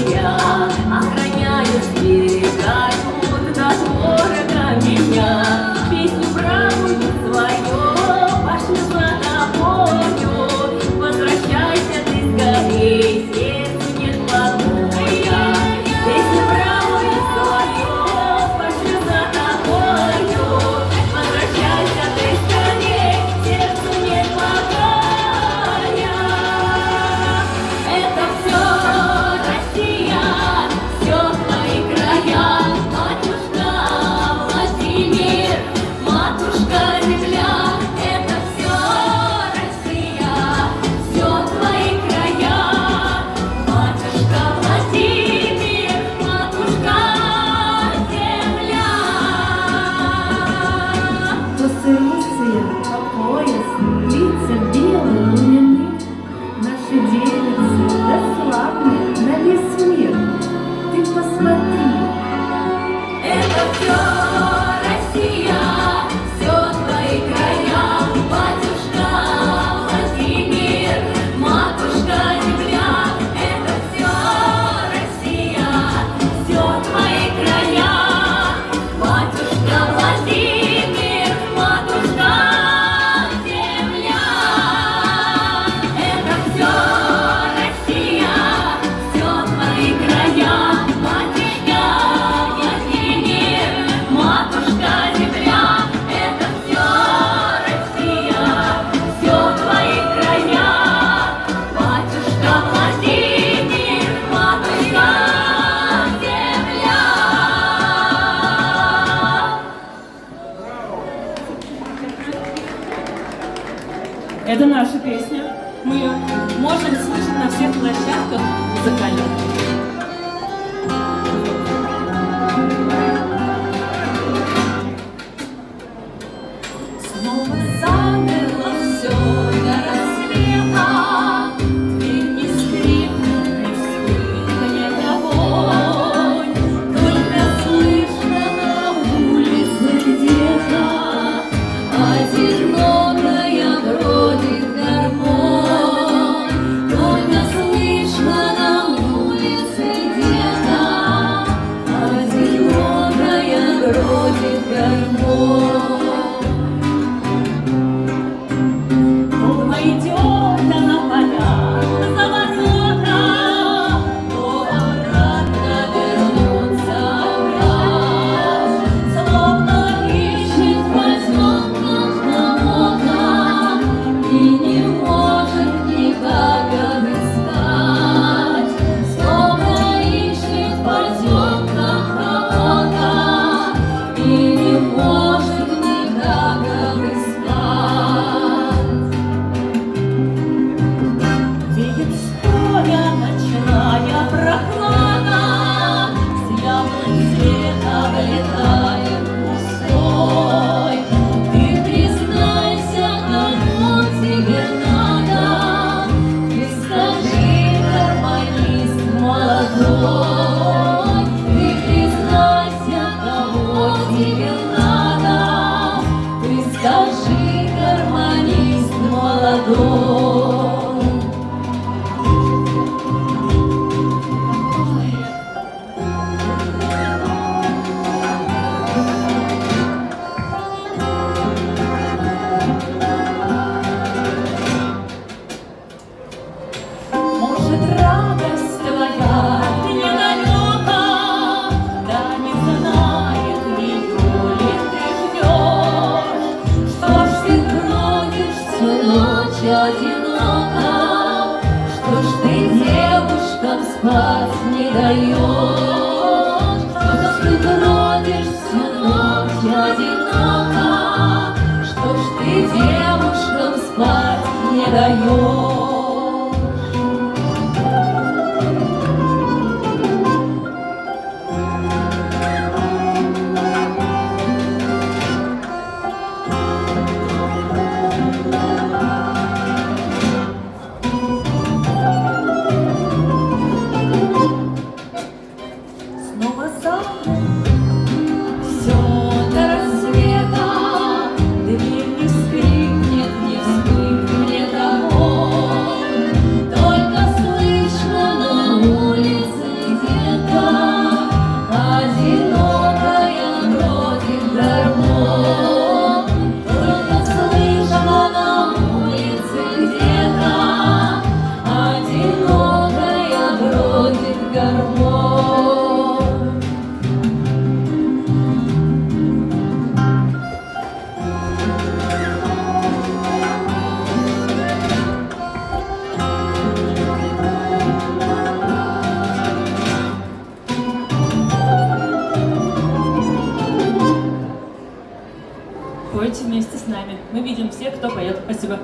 я охраняют, берегают дорого меня. Песню бравую свою пошлю за тобою. Возвращайся ты скорей, сердцу нет покоя. Песню бравую свою пошлю за тобою. Возвращайся ты скорей, сердцу нет покоя. Это все Россия, все твои края, матушка Владимир, матушка земля. Это все Россия, все твои края, матушка Владимир, матушка земля. Посыльцы по пояс, лица белые, луняны, наши девицы, да славные, на весь мир. Ты посмотри. Это все Россия, все твои края, батюшка Владимир, матушка земля. Это все Россия, все твои края, батюшка Владимир, матушка земля. Это все Россия, все твои края, батюшка Владимир, матушка земля. Это все Россия, все твои края, батюшка Владимир, матушка земля. Это наша песня. Мы ее можем слышать на всех площадках музыкальных. Снова замерло все до рассвета, дверь не скрипнет, не вспыхнет огонь. Только слышно на улице где-то одинокая бродит гармонь. Только слышно на улице где-то одинокая бродит гармонь. Идет на поля, за ворота, но обратно вернется враг. Словно ищет в потемках кого-то и не может никак отыскать. Словно ищет в потемках кого-то и не может никак отыскать. Веет стоя ночная прохлада, с яблонь цвета облетает пустой. Ты признайся, кому тебе надо, ты скажи, гармонист молодой. Ты признайся, кого тебе надо, ты скажи, гармонист молодой. Может, радость твоя недалека, да не знает, ее ли ты ждешь. Что ж ты бродишь всю ночь одиноко, что ж ты девушкам спать не даешь. Что ж ты бродишь всю ночь одиноко, что ж ты девушкам спать не даешь. Снова завтра все до рассвета, дверь не скрипнет, не вспыхнет огонь. не все, кто поет. Спасибо.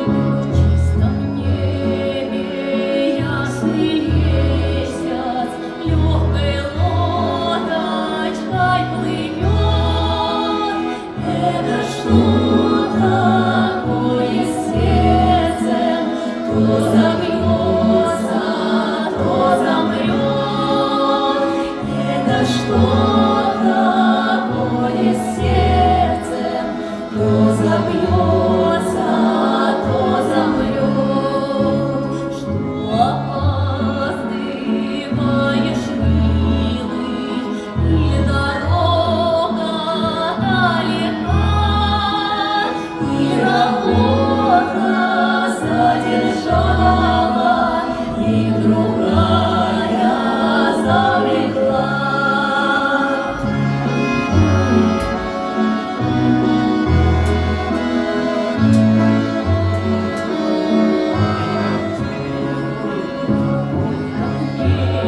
В чистом небе ясный месяц легкой лодочкой плывет. Это что такое сердце? То забьется, то замрет. Это что такое сердце? То забьется, то замрет. Что опаздываешь, милый, и дорога далека, и работа задержала, и другая завлекла.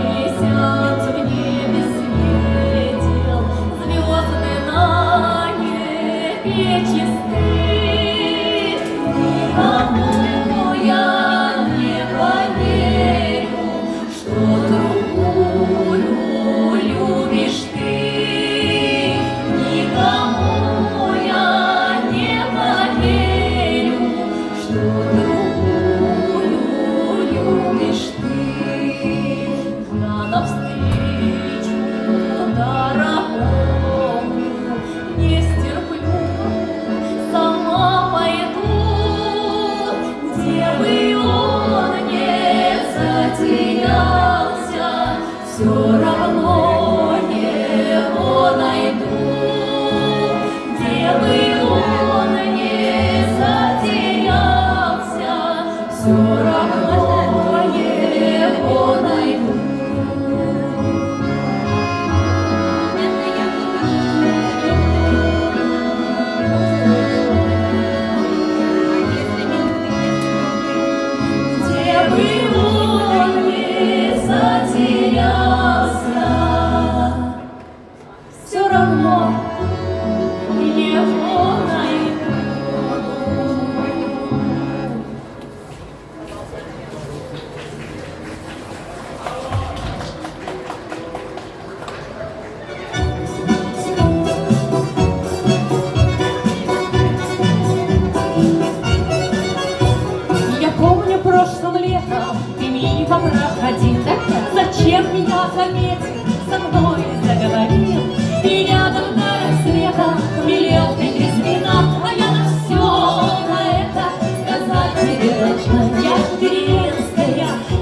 Месяц в небе светил, звезды на небе чисты. Никому я не поверю, что другую любишь ты. Никому я не поверю, что другую любишь ты. Я навстречу дорогому не стерплю, сама пойду, где бы он не затерялся, все равно его найду. Где бы он не затерялся, все равно его найду. Где бы он не затерялся, все равно его найду. Я помню прошлым летом ты мимо проходил. Зачем меня заметил, со мной заговорил? И рядом до рассвета хмелел ты без вина, а я на все на это сказать тебе должна.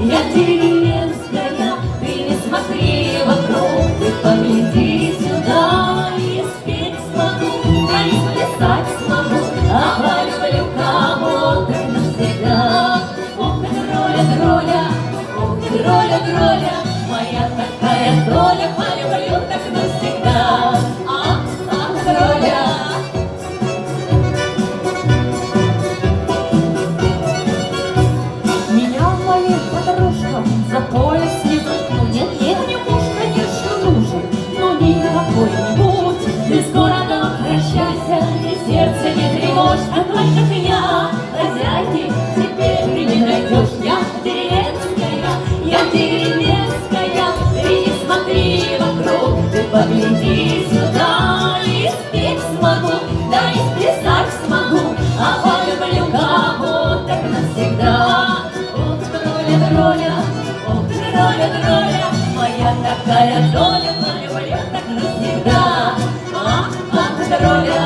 Я деревенская, ты не смотри вокруг, ты погляди сюда и спеть смогу, а и плясать смогу, а полюблю кого-то навсегда. Ох, дроля, ох, дроля, моя такая доля, полюблю так навсегда. Ах, дроля. Меня моим подружкам за пояс не заткнуть. Нет, мне муж, конечно, нужен, но не какой-нибудь. Ты скоро нам прощайся, и сердце не тревожь, а только меня, хозяйки, теперь ты не найдешь. Я деревенская, ты не смотри вокруг, ты погляди сюда и спеть смогу, да и сплясать смогу, а полюблю кого так навсегда. Ох, дроля, ох, дроля, моя такая доля, полюблю так навсегда. Ах, дроля.